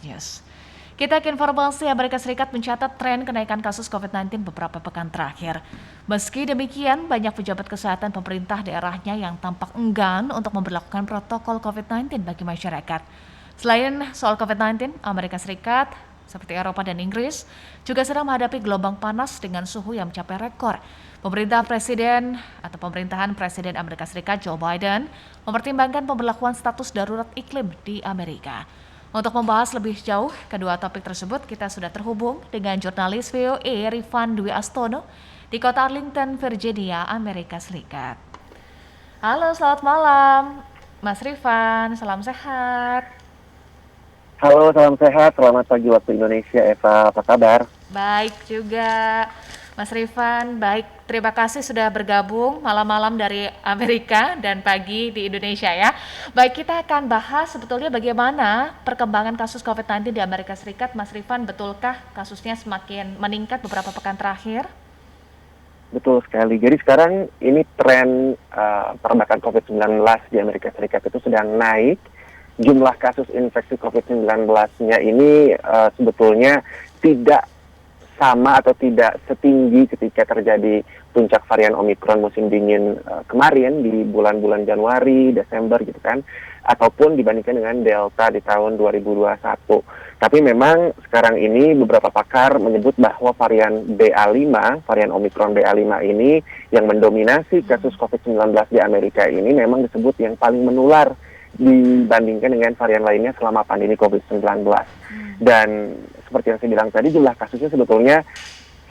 News. Kita ke informasi, Amerika Serikat mencatat tren kenaikan kasus COVID-19 beberapa pekan terakhir. Meski demikian, banyak pejabat kesehatan pemerintah daerahnya yang tampak enggan untuk memberlakukan protokol COVID-19 bagi masyarakat. Selain soal COVID-19, Amerika Serikat seperti Eropa dan Inggris juga sedang menghadapi gelombang panas dengan suhu yang mencapai rekor. Pemerintahan Presiden Amerika Serikat Joe Biden mempertimbangkan pemberlakuan status darurat iklim di Amerika. Untuk membahas lebih jauh kedua topik tersebut, kita sudah terhubung dengan jurnalis VOA Rifan Dwi Astono di kota Arlington, Virginia, Amerika Serikat. Halo, selamat malam, Mas Rifan. Salam sehat. Halo, salam sehat. Selamat pagi waktu Indonesia, Eva. Apa kabar? Baik juga, Mas Rifan. Baik, terima kasih sudah bergabung malam-malam dari Amerika dan pagi di Indonesia ya. Baik, kita akan bahas sebetulnya bagaimana perkembangan kasus COVID-19 di Amerika Serikat. Mas Rifan, betulkah kasusnya semakin meningkat beberapa pekan terakhir? Betul sekali. Jadi sekarang ini tren perombakan COVID-19 di Amerika Serikat itu sedang naik. Jumlah kasus infeksi COVID-19-nya ini sebetulnya tidak sama atau tidak setinggi ketika terjadi puncak varian Omicron musim dingin kemarin di bulan-bulan Januari, Desember gitu kan, ataupun dibandingkan dengan Delta di tahun 2021. Tapi memang sekarang ini beberapa pakar menyebut bahwa varian BA5, varian Omicron BA5 ini yang mendominasi kasus COVID-19 di Amerika ini memang disebut yang paling menular dibandingkan dengan varian lainnya selama pandemi COVID-19. Dan seperti yang saya bilang tadi, jumlah kasusnya sebetulnya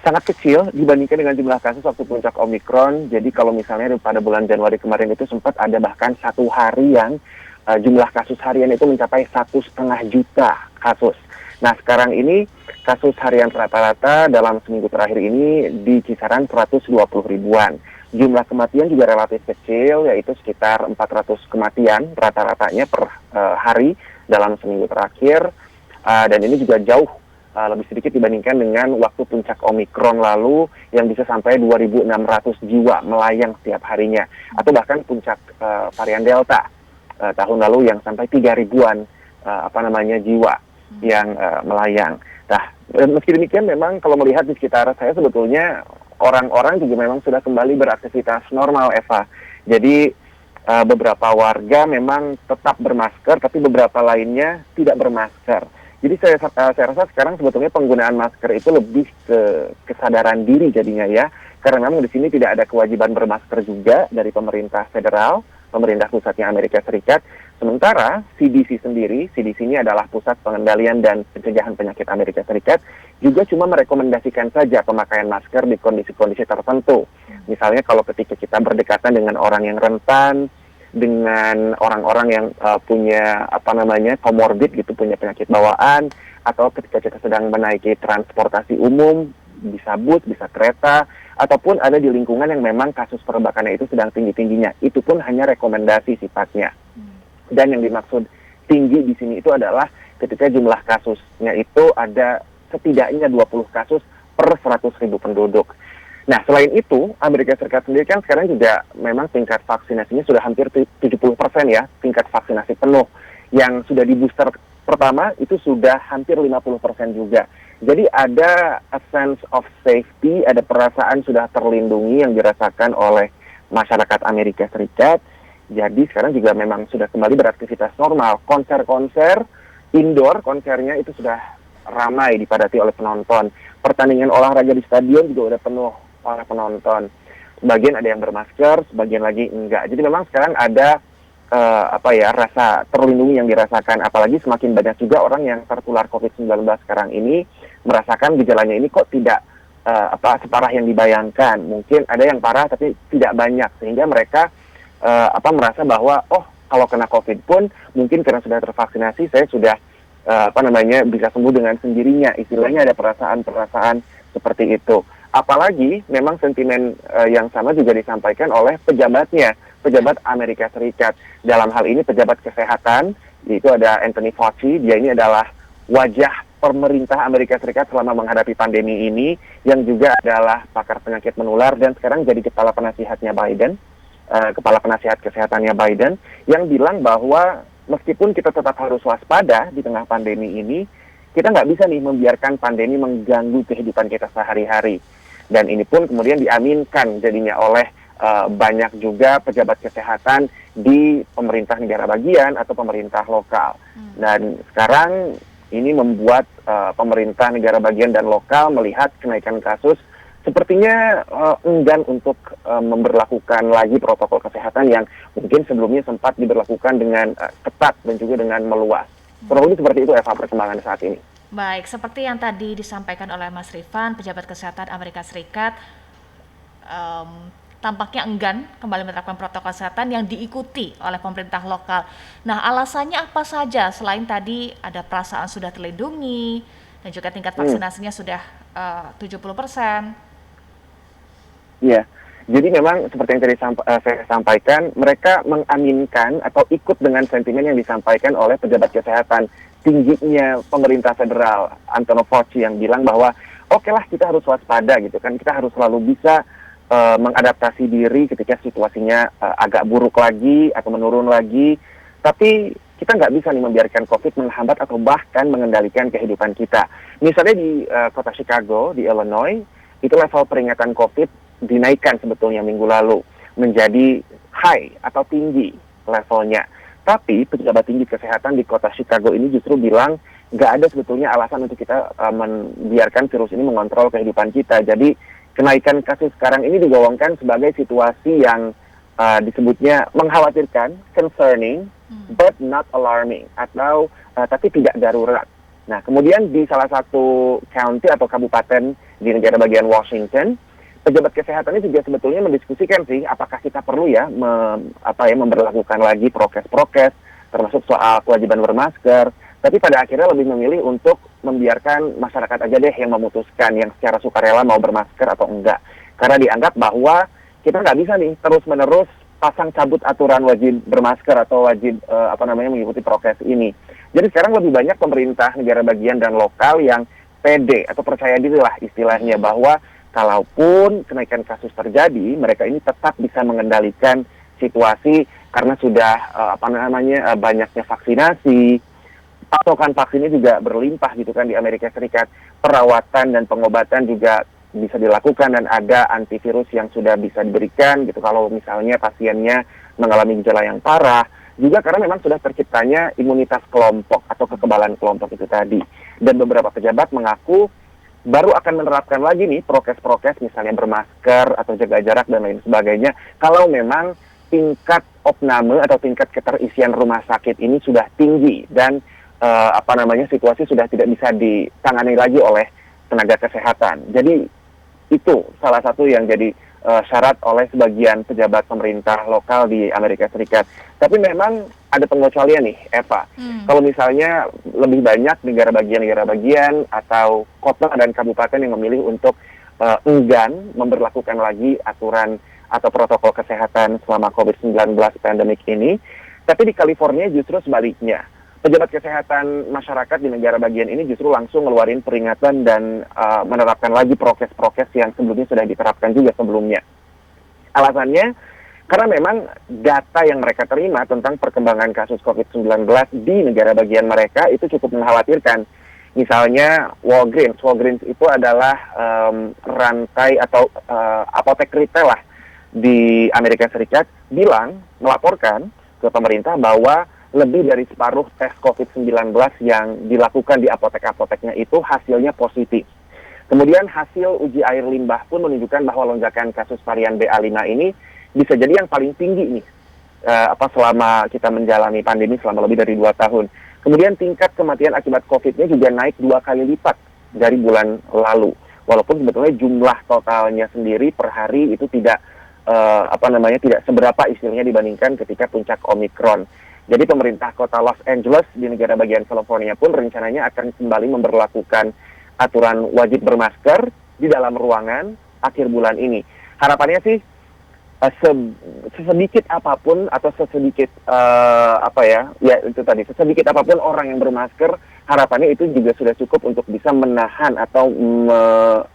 sangat kecil dibandingkan dengan jumlah kasus waktu puncak Omicron. Jadi kalau misalnya pada bulan Januari kemarin itu sempat ada bahkan satu hari yang jumlah kasus harian itu mencapai 1,5 juta kasus. Nah sekarang ini kasus harian rata-rata dalam seminggu terakhir ini di kisaran 120 ribuan. Jumlah kematian juga relatif kecil, yaitu sekitar 400 kematian rata-ratanya per hari dalam seminggu terakhir. Dan ini juga jauh lebih sedikit dibandingkan dengan waktu puncak Omicron lalu yang bisa sampai 2.600 jiwa melayang setiap harinya. Atau bahkan puncak varian Delta tahun lalu yang sampai 3.000-an jiwa yang melayang. Nah, meski demikian memang kalau melihat di sekitar saya sebetulnya orang-orang juga memang sudah kembali beraktivitas normal, Eva. Jadi beberapa warga memang tetap bermasker, tapi beberapa lainnya tidak bermasker. Jadi saya rasa sekarang sebetulnya penggunaan masker itu lebih ke kesadaran diri jadinya ya. Karena memang di sini tidak ada kewajiban bermasker juga dari pemerintah federal, pemerintah pusatnya Amerika Serikat. Sementara CDC sendiri, CDC ini adalah Pusat Pengendalian dan Pencegahan Penyakit Amerika Serikat, juga cuma merekomendasikan saja pemakaian masker di kondisi-kondisi tertentu. Misalnya kalau ketika kita berdekatan dengan orang yang rentan, dengan orang-orang yang punya komorbid gitu, punya penyakit bawaan, atau ketika kita sedang menaiki transportasi umum, bisa bus, bisa kereta, ataupun ada di lingkungan yang memang kasus perombakannya itu sedang tinggi-tingginya. Itu pun hanya rekomendasi sifatnya. Dan yang dimaksud tinggi di sini itu adalah ketika jumlah kasusnya itu ada setidaknya 20 kasus per 100.000 penduduk. Nah, selain itu, Amerika Serikat sendiri kan sekarang juga memang tingkat vaksinasinya sudah hampir 70% ya, tingkat vaksinasi penuh. Yang sudah di booster pertama itu sudah hampir 50% juga. Jadi ada a sense of safety, ada perasaan sudah terlindungi yang dirasakan oleh masyarakat Amerika Serikat. Jadi sekarang juga memang sudah kembali beraktivitas normal. Konser-konser, indoor konsernya itu sudah ramai dipadati oleh penonton. Pertandingan olahraga di stadion juga udah penuh oleh penonton. Sebagian ada yang bermasker, sebagian lagi enggak. Jadi memang sekarang ada rasa terlindungi yang dirasakan. Apalagi semakin banyak juga orang yang tertular COVID-19 sekarang ini merasakan gejalanya ini kok tidak separah yang dibayangkan. Mungkin ada yang parah tapi tidak banyak, sehingga mereka merasa bahwa kalau kena COVID pun mungkin karena sudah tervaksinasi saya sudah bisa sembuh dengan sendirinya. Istilahnya ada perasaan-perasaan seperti itu. Apalagi memang sentimen yang sama juga disampaikan oleh pejabat Amerika Serikat. Dalam hal ini pejabat kesehatan, yaitu ada Anthony Fauci. Dia ini adalah wajah pemerintah Amerika Serikat selama menghadapi pandemi ini, yang juga adalah pakar penyakit menular dan sekarang jadi kepala penasihat kesehatannya Biden, yang bilang bahwa meskipun kita tetap harus waspada di tengah pandemi ini, kita nggak bisa nih membiarkan pandemi mengganggu kehidupan kita sehari-hari. Dan ini pun kemudian diaminkan jadinya oleh banyak juga pejabat kesehatan di pemerintah negara bagian atau pemerintah lokal. Dan sekarang ini membuat pemerintah negara bagian dan lokal melihat kenaikan kasus sepertinya enggan untuk memberlakukan lagi protokol kesehatan yang mungkin sebelumnya sempat diberlakukan dengan ketat dan juga dengan meluas. Kurang lebih seperti itu Eva perkembangan saat ini. Baik, seperti yang tadi disampaikan oleh Mas Rifan, pejabat kesehatan Amerika Serikat tampaknya enggan kembali menerapkan protokol kesehatan yang diikuti oleh pemerintah lokal. Nah, alasannya apa saja selain tadi ada perasaan sudah terlindungi dan juga tingkat vaksinasinya sudah 70%? Iya, jadi memang seperti yang tadi saya sampaikan, mereka mengaminkan atau ikut dengan sentimen yang disampaikan oleh pejabat kesehatan tingginya pemerintah federal, Anthony Fauci, yang bilang bahwa oke lah kita harus waspada gitu kan, kita harus selalu bisa mengadaptasi diri ketika situasinya agak buruk lagi atau menurun lagi, tapi kita nggak bisa nih membiarkan COVID menghambat atau bahkan mengendalikan kehidupan kita. Misalnya di kota Chicago, di Illinois, itu level peringatan COVID dinaikkan sebetulnya minggu lalu menjadi high atau tinggi levelnya. Tapi pejabat tinggi kesehatan di kota Chicago ini justru bilang nggak ada sebetulnya alasan untuk kita membiarkan virus ini mengontrol kehidupan kita. Jadi kenaikan kasus sekarang ini digolongkan sebagai situasi yang disebutnya mengkhawatirkan, concerning, but not alarming, atau tapi tidak darurat. Nah, kemudian di salah satu county atau kabupaten di negara bagian Washington, pejabat kesehatannya juga sebetulnya mendiskusikan sih apakah kita perlu ya memberlakukan lagi prokes-prokes, termasuk soal kewajiban bermasker. Tapi pada akhirnya lebih memilih untuk membiarkan masyarakat aja deh yang memutuskan, yang secara sukarela mau bermasker atau enggak. Karena dianggap bahwa kita nggak bisa nih terus-menerus pasang cabut aturan wajib bermasker atau wajib mengikuti prokes ini. Jadi sekarang lebih banyak pemerintah negara bagian dan lokal yang pede atau percaya diri lah istilahnya, bahwa kalaupun kenaikan kasus terjadi, mereka ini tetap bisa mengendalikan situasi karena sudah banyaknya vaksinasi. Pasokan vaksinnya juga berlimpah gitu kan di Amerika Serikat. Perawatan dan pengobatan juga bisa dilakukan dan ada antivirus yang sudah bisa diberikan gitu kalau misalnya pasiennya mengalami gejala yang parah. Juga karena memang sudah terciptanya imunitas kelompok atau kekebalan kelompok itu tadi. Dan beberapa pejabat mengaku baru akan menerapkan lagi nih prokes-prokes misalnya bermasker atau jaga jarak dan lain sebagainya kalau memang tingkat opname atau tingkat keterisian rumah sakit ini sudah tinggi dan situasi sudah tidak bisa ditangani lagi oleh tenaga kesehatan. Jadi itu salah satu yang jadi syarat oleh sebagian pejabat pemerintah lokal di Amerika Serikat. Tapi memang ada pengecualian nih, Eva. Kalau misalnya lebih banyak negara bagian atau kota dan kabupaten yang memilih untuk enggan memberlakukan lagi aturan atau protokol kesehatan selama COVID-19 pandemik ini. Tapi di California justru sebaliknya. Pejabat kesehatan masyarakat di negara bagian ini justru langsung ngeluarin peringatan dan menerapkan lagi prokes-prokes yang sebelumnya sudah diterapkan juga sebelumnya. Alasannya, karena memang data yang mereka terima tentang perkembangan kasus COVID-19 di negara bagian mereka itu cukup mengkhawatirkan. Misalnya Walgreens itu adalah rantai atau apotek retail lah di Amerika Serikat, melaporkan ke pemerintah bahwa lebih dari separuh tes COVID-19 yang dilakukan di apotek-apoteknya itu hasilnya positif. Kemudian hasil uji air limbah pun menunjukkan bahwa lonjakan kasus varian BA5 ini bisa jadi yang paling tinggi nih selama kita menjalani pandemi selama lebih dari 2 tahun. Kemudian tingkat kematian akibat COVID-nya juga naik 2 kali lipat dari bulan lalu. Walaupun sebetulnya jumlah totalnya sendiri per hari itu tidak tidak seberapa istilahnya dibandingkan ketika puncak Omicron. Jadi pemerintah kota Los Angeles di negara bagian California pun rencananya akan kembali memberlakukan aturan wajib bermasker di dalam ruangan akhir bulan ini. Harapannya sih sesedikit apapun atau sesedikit sesedikit apapun orang yang bermasker, harapannya itu juga sudah cukup untuk bisa menahan atau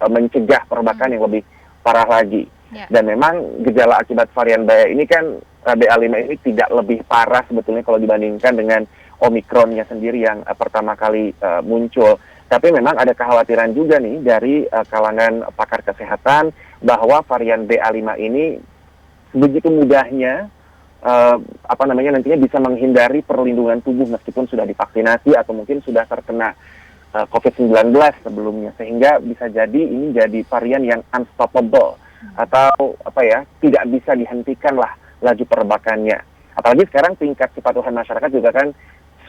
mencegah perbakan yang lebih parah lagi. Ya. Dan memang gejala akibat varian ini kan BA5 ini tidak lebih parah sebetulnya kalau dibandingkan dengan Omikronnya sendiri yang pertama kali muncul. Tapi memang ada kekhawatiran juga nih dari kalangan pakar kesehatan bahwa varian BA5 ini begitu mudahnya nantinya bisa menghindari perlindungan tubuh meskipun sudah divaksinasi atau mungkin sudah terkena COVID-19 sebelumnya, sehingga bisa jadi ini jadi varian yang unstoppable atau tidak bisa dihentikan lah laju perbakannya. Apalagi sekarang tingkat kepatuhan masyarakat juga kan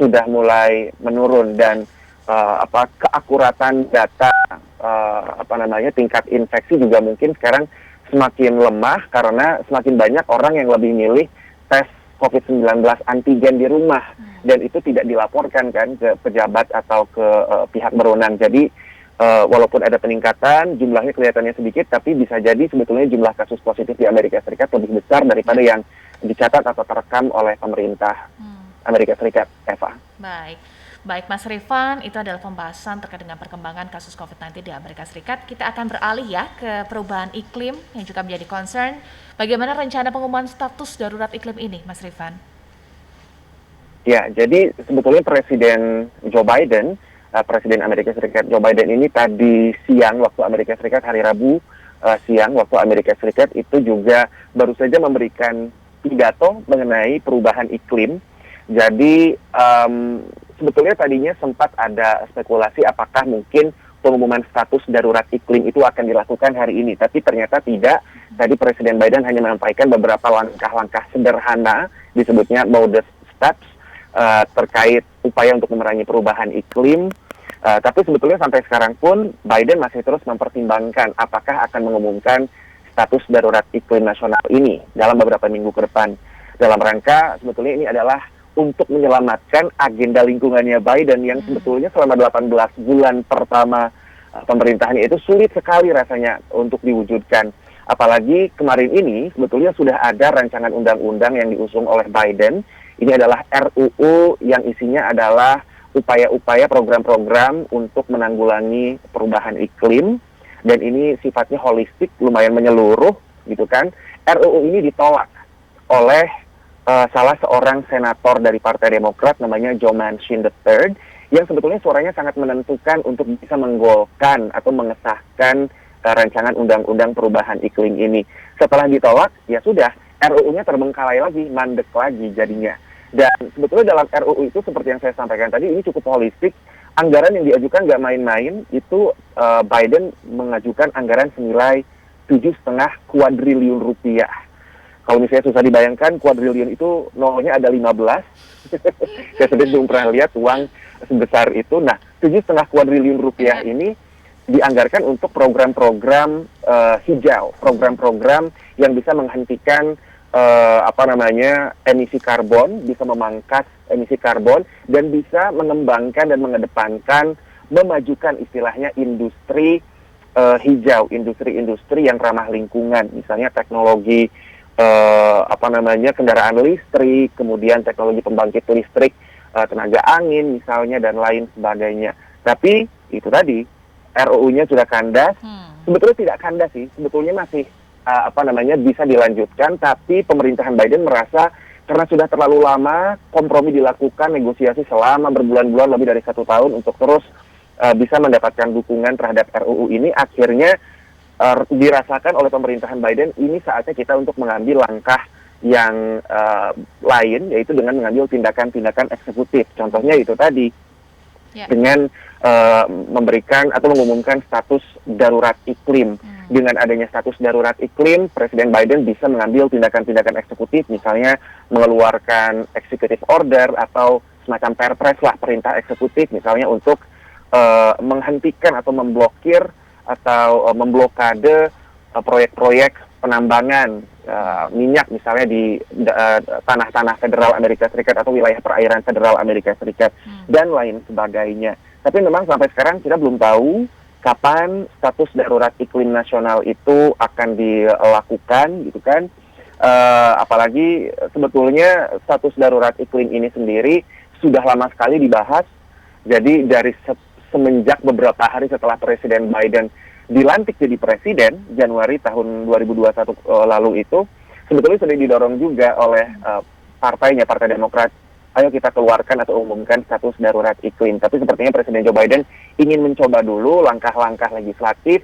sudah mulai menurun dan keakuratan data tingkat infeksi juga mungkin sekarang semakin lemah karena semakin banyak orang yang lebih milih tes COVID-19 antigen di rumah dan itu tidak dilaporkan kan ke pejabat atau ke pihak berwenang. Jadi walaupun ada peningkatan, jumlahnya kelihatannya sedikit, tapi bisa jadi sebetulnya jumlah kasus positif di Amerika Serikat lebih besar daripada yang dicatat atau terekam oleh pemerintah Amerika Serikat, Eva. Baik Mas Rifan, itu adalah pembahasan terkait dengan perkembangan kasus COVID-19 di Amerika Serikat. Kita akan beralih ya ke perubahan iklim yang juga menjadi concern. Bagaimana rencana pengumuman status darurat iklim ini, Mas Rifan? Ya, jadi sebetulnya Presiden Joe Biden, Presiden Amerika Serikat Joe Biden ini tadi siang waktu Amerika Serikat, hari Rabu siang waktu Amerika Serikat itu juga baru saja memberikan pidato mengenai perubahan iklim. Jadi sebetulnya tadinya sempat ada spekulasi apakah mungkin pengumuman status darurat iklim itu akan dilakukan hari ini, tapi ternyata tidak. Tadi Presiden Biden hanya menyampaikan beberapa langkah-langkah sederhana, disebutnya modest steps, terkait upaya untuk memerangi perubahan iklim. Tapi sebetulnya sampai sekarang pun Biden masih terus mempertimbangkan apakah akan mengumumkan status darurat iklim nasional ini dalam beberapa minggu ke depan. Dalam rangka sebetulnya ini adalah untuk menyelamatkan agenda lingkungannya Biden yang sebetulnya selama 18 bulan pertama pemerintahannya itu sulit sekali rasanya untuk diwujudkan. Apalagi kemarin ini sebetulnya sudah ada rancangan undang-undang yang diusung oleh Biden. Ini adalah RUU yang isinya adalah upaya-upaya program-program untuk menanggulangi perubahan iklim. Dan ini sifatnya holistik, lumayan menyeluruh gitu kan. RUU ini ditolak oleh salah seorang senator dari Partai Demokrat namanya Joe Manchin III yang sebetulnya suaranya sangat menentukan untuk bisa menggolkan atau mengesahkan rancangan undang-undang perubahan iklim ini. Setelah ditolak, ya sudah, RUU-nya terbengkalai lagi, mandek lagi jadinya. Dan sebetulnya dalam RUU itu seperti yang saya sampaikan tadi, ini cukup holistik. Anggaran yang diajukan nggak main-main, itu Biden mengajukan anggaran senilai 7,5 kuadriliun rupiah. Kalau misalnya susah dibayangkan, kuadriliun itu nolnya ada 15. Saya sendiri belum pernah lihat uang sebesar itu. Nah, 7,5 kuadriliun rupiah ini dianggarkan untuk program-program hijau, program-program yang bisa menghentikan emisi karbon, bisa memangkas emisi karbon, dan bisa mengembangkan dan mengedepankan, memajukan istilahnya industri hijau, industri-industri yang ramah lingkungan, misalnya teknologi kendaraan listrik, kemudian teknologi pembangkit listrik, tenaga angin misalnya dan lain sebagainya. Tapi itu tadi RUU-nya sudah kandas. Sebetulnya tidak kandas sih, sebetulnya masih bisa dilanjutkan, tapi pemerintahan Biden merasa karena sudah terlalu lama kompromi dilakukan, negosiasi selama berbulan-bulan lebih dari 1 tahun untuk terus bisa mendapatkan dukungan terhadap RUU ini, akhirnya dirasakan oleh pemerintahan Biden ini saatnya kita untuk mengambil langkah yang lain, yaitu dengan mengambil tindakan-tindakan eksekutif. Contohnya itu tadi, dengan memberikan atau mengumumkan status darurat iklim. Dengan adanya status darurat iklim, Presiden Biden bisa mengambil tindakan-tindakan eksekutif, misalnya mengeluarkan executive order atau semacam perpres lah, perintah eksekutif, misalnya untuk menghentikan atau memblokir atau memblokade proyek-proyek penambangan minyak misalnya di tanah-tanah federal Amerika Serikat atau wilayah perairan federal Amerika Serikat dan lain sebagainya. Tapi memang sampai sekarang kita belum tahu kapan status darurat iklim nasional itu akan dilakukan gitu kan. Apalagi sebetulnya status darurat iklim ini sendiri sudah lama sekali dibahas. Jadi dari semenjak beberapa hari setelah Presiden Biden dilantik jadi presiden Januari tahun 2021 lalu itu sebetulnya sudah didorong juga oleh partainya, Partai Demokrat. Ayo kita keluarkan atau umumkan status darurat iklim. Tapi sepertinya Presiden Joe Biden ingin mencoba dulu langkah-langkah legislatif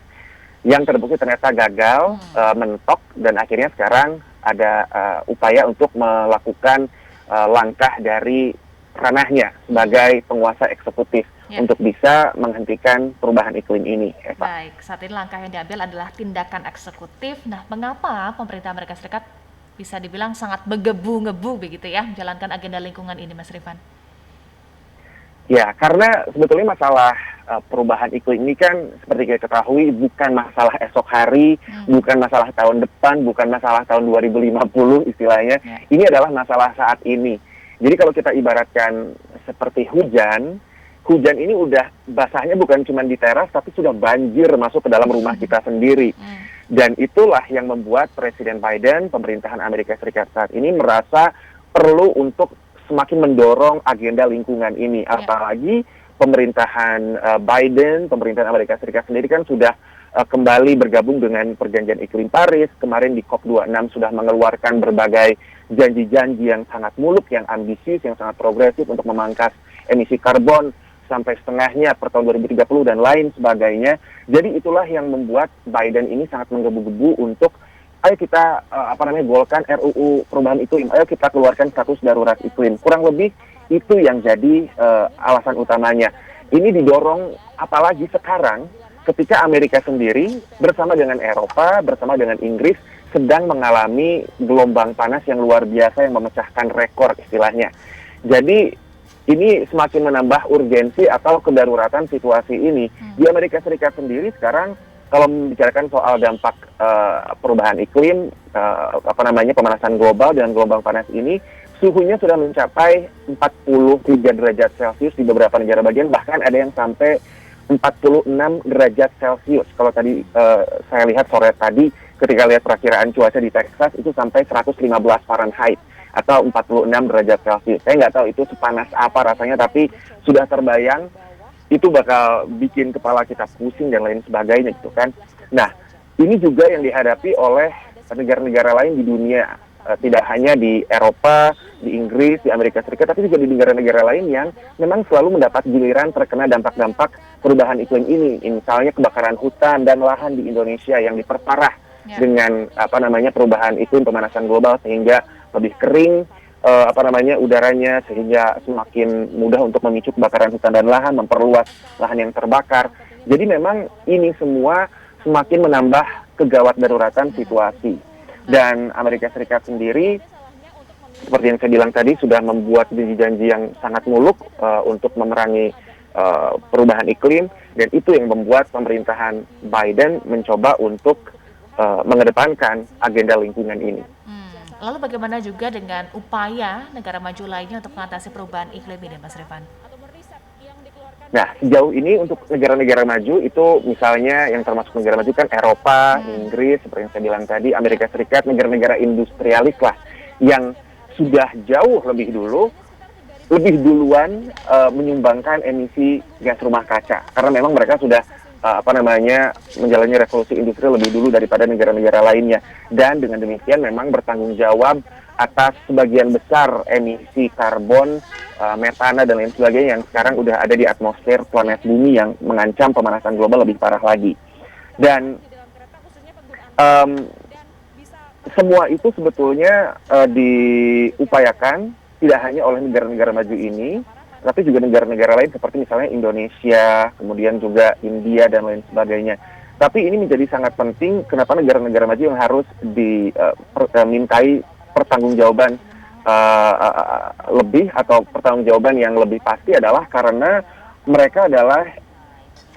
yang terbukti ternyata gagal, mentok, dan akhirnya sekarang ada upaya untuk melakukan langkah dari ranahnya sebagai penguasa eksekutif untuk bisa menghentikan perubahan iklim ini, Eva. Baik, saat ini langkah yang diambil adalah tindakan eksekutif. Nah, mengapa pemerintah Amerika Serikat bisa dibilang sangat menggebu-gebu begitu ya menjalankan agenda lingkungan ini, Mas Rifan? Ya, karena sebetulnya masalah perubahan iklim ini kan seperti kita ketahui bukan masalah esok hari, bukan masalah tahun depan, bukan masalah tahun 2050 istilahnya. Ini adalah masalah saat ini. Jadi kalau kita ibaratkan seperti hujan ini udah basahnya bukan cuma di teras, tapi sudah banjir masuk ke dalam rumah kita sendiri. Dan itulah yang membuat Presiden Biden, pemerintahan Amerika Serikat saat ini merasa perlu untuk semakin mendorong agenda lingkungan ini. Apalagi pemerintahan Biden, pemerintahan Amerika Serikat sendiri kan sudah kembali bergabung dengan perjanjian iklim Paris. Kemarin di COP26 sudah mengeluarkan berbagai janji-janji yang sangat muluk, yang ambisius, yang sangat progresif untuk memangkas emisi karbon sampai setengahnya per tahun 2030 dan lain sebagainya. Jadi itulah yang membuat Biden ini sangat menggebu-gebu untuk ayo kita golkan RUU perubahan iklim, ayo kita keluarkan status darurat iklim. Kurang lebih itu yang jadi alasan utamanya. Ini didorong apalagi sekarang ketika Amerika sendiri bersama dengan Eropa, bersama dengan Inggris sedang mengalami gelombang panas yang luar biasa yang memecahkan rekor istilahnya. Jadi ini semakin menambah urgensi atau kedaruratan situasi ini. Di Amerika Serikat sendiri sekarang kalau membicarakan soal dampak perubahan iklim, pemanasan global dan gelombang panas ini, suhunya sudah mencapai 43 derajat Celcius di beberapa negara bagian, bahkan ada yang sampai 46 derajat Celcius. Kalau tadi saya lihat sore tadi, ketika lihat perakiraan cuaca di Texas, itu sampai 115 Fahrenheit atau 46 derajat Celcius. Saya nggak tahu itu sepanas apa rasanya, tapi sudah terbayang itu bakal bikin kepala kita pusing dan lain sebagainya gitu kan. Nah, ini juga yang dihadapi oleh negara-negara lain di dunia, tidak hanya di Eropa, di Inggris, di Amerika Serikat, tapi juga di negara-negara lain yang memang selalu mendapat giliran terkena dampak-dampak perubahan iklim ini. Misalnya kebakaran hutan dan lahan di Indonesia yang diperparah dengan perubahan iklim, pemanasan global, sehingga lebih kering udaranya, sehingga semakin mudah untuk memicu kebakaran hutan dan lahan, memperluas lahan yang terbakar. Jadi memang ini semua semakin menambah kegawat daruratan situasi. Dan Amerika Serikat sendiri, seperti yang saya bilang tadi, sudah membuat janji-janji yang sangat muluk untuk memerangi perubahan iklim, dan itu yang membuat pemerintahan Biden mencoba untuk mengedepankan agenda lingkungan ini. Lalu bagaimana juga dengan upaya negara maju lainnya untuk mengatasi perubahan iklim ini, Mas Rifan? Nah, sejauh ini untuk negara-negara maju itu misalnya yang termasuk negara maju kan Eropa, Inggris, seperti yang saya bilang tadi, Amerika Serikat, negara-negara industrialis lah yang sudah jauh lebih duluan menyumbangkan emisi gas rumah kaca, karena memang mereka sudah menjalani revolusi industri lebih dulu daripada negara-negara lainnya, dan dengan demikian memang bertanggung jawab atas sebagian besar emisi karbon, metana dan lain sebagainya yang sekarang udah ada di atmosfer planet bumi yang mengancam pemanasan global lebih parah lagi. Dan semua itu sebetulnya diupayakan tidak hanya oleh negara-negara maju ini, tapi juga negara-negara lain seperti misalnya Indonesia, kemudian juga India dan lain sebagainya. Tapi ini menjadi sangat penting, kenapa negara-negara maju yang harus dimintai pertanggungjawaban lebih atau pertanggungjawaban yang lebih pasti adalah karena mereka adalah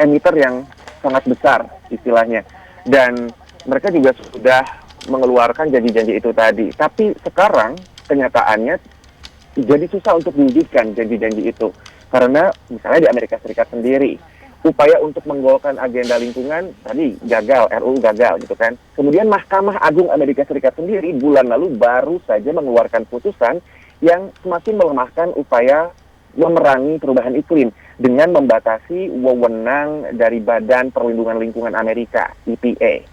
emiter yang sangat besar istilahnya. Dan mereka juga sudah mengeluarkan janji-janji itu tadi. Tapi sekarang kenyataannya jadi susah untuk diwujudkan janji-janji itu. Karena misalnya di Amerika Serikat sendiri, upaya untuk menggolkan agenda lingkungan tadi gagal, RUU gagal gitu kan. Kemudian Mahkamah Agung Amerika Serikat sendiri bulan lalu baru saja mengeluarkan putusan yang semakin melemahkan upaya memerangi perubahan iklim dengan membatasi wewenang dari Badan Perlindungan Lingkungan Amerika, EPA.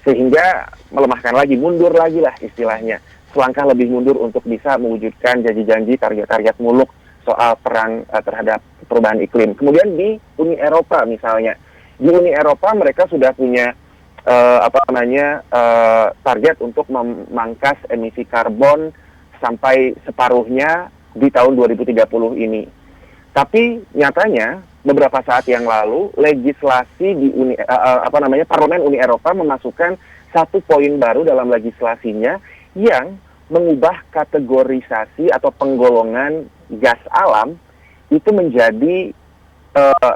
Sehingga melemahkan lagi, mundur lagi lah istilahnya. Selangkah lebih mundur untuk bisa mewujudkan janji-janji target-target muluk soal perang terhadap perubahan iklim. Kemudian di Uni Eropa misalnya. Di Uni Eropa mereka sudah punya target untuk memangkas emisi karbon sampai separuhnya di tahun 2030 ini. Tapi nyatanya beberapa saat yang lalu legislasi di Parlemen Uni Eropa memasukkan satu poin baru dalam legislasinya yang mengubah kategorisasi atau penggolongan gas alam itu menjadi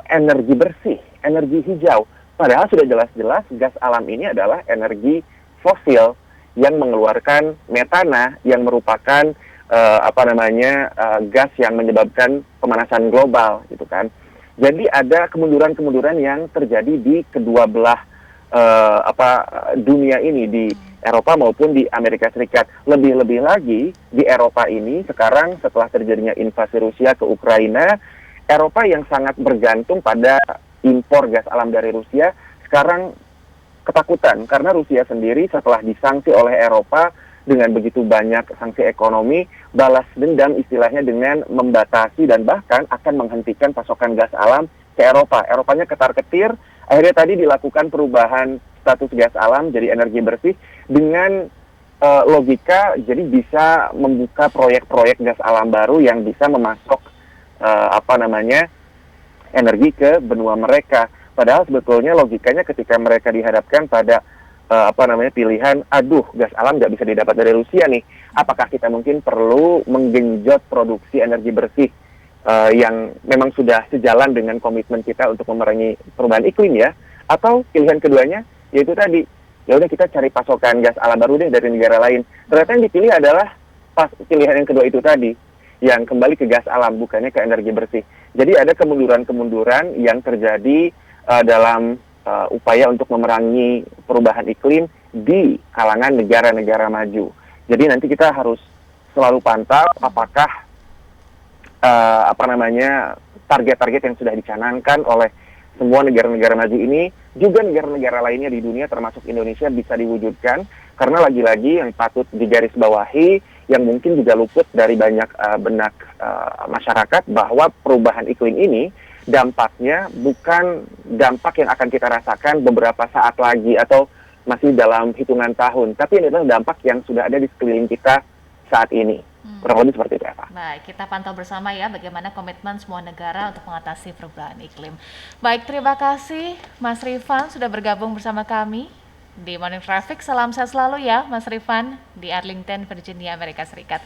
energi bersih, energi hijau. Padahal sudah jelas-jelas gas alam ini adalah energi fosil yang mengeluarkan metana yang merupakan gas yang menyebabkan pemanasan global gitu kan. Jadi ada kemunduran-kemunduran yang terjadi di kedua belah dunia ini, di Eropa maupun di Amerika Serikat. Lebih-lebih lagi di Eropa ini sekarang setelah terjadinya invasi Rusia ke Ukraina, Eropa yang sangat bergantung pada impor gas alam dari Rusia sekarang ketakutan karena Rusia sendiri setelah disanksi oleh Eropa dengan begitu banyak sanksi ekonomi, balas dendam istilahnya dengan membatasi dan bahkan akan menghentikan pasokan gas alam ke Eropa. Eropanya ketar-ketir, akhirnya tadi dilakukan perubahan status gas alam jadi energi bersih dengan logika jadi bisa membuka proyek-proyek gas alam baru yang bisa memasok energi ke benua mereka. Padahal sebetulnya logikanya ketika mereka dihadapkan pada pilihan, gas alam nggak bisa didapat dari Rusia nih. Apakah kita mungkin perlu menggenjot produksi energi bersih yang memang sudah sejalan dengan komitmen kita untuk memerangi perubahan iklim ya? Atau pilihan keduanya yaitu tadi, ya udah kita cari pasokan gas alam baru deh dari negara lain. Ternyata yang dipilih adalah pilihan yang kedua itu tadi, yang kembali ke gas alam, bukannya ke energi bersih. Jadi ada kemunduran-kemunduran yang terjadi dalam upaya untuk memerangi perubahan iklim di kalangan negara-negara maju. Jadi nanti kita harus selalu pantau apakah target-target yang sudah dicanangkan oleh semua negara-negara maju ini, juga negara-negara lainnya di dunia termasuk Indonesia bisa diwujudkan, karena lagi-lagi yang patut digarisbawahi, yang mungkin juga luput dari banyak benak masyarakat, bahwa perubahan iklim ini dampaknya bukan dampak yang akan kita rasakan beberapa saat lagi atau masih dalam hitungan tahun, tapi ini adalah dampak yang sudah ada di sekeliling kita saat ini. Kurang lebih seperti itu, Eva. Baik, kita pantau bersama ya bagaimana komitmen semua negara untuk mengatasi perubahan iklim. Baik, terima kasih Mas Rifan sudah bergabung bersama kami di Morning Traffic. Salam sehat selalu ya Mas Rifan di Arlington, Virginia, Amerika Serikat.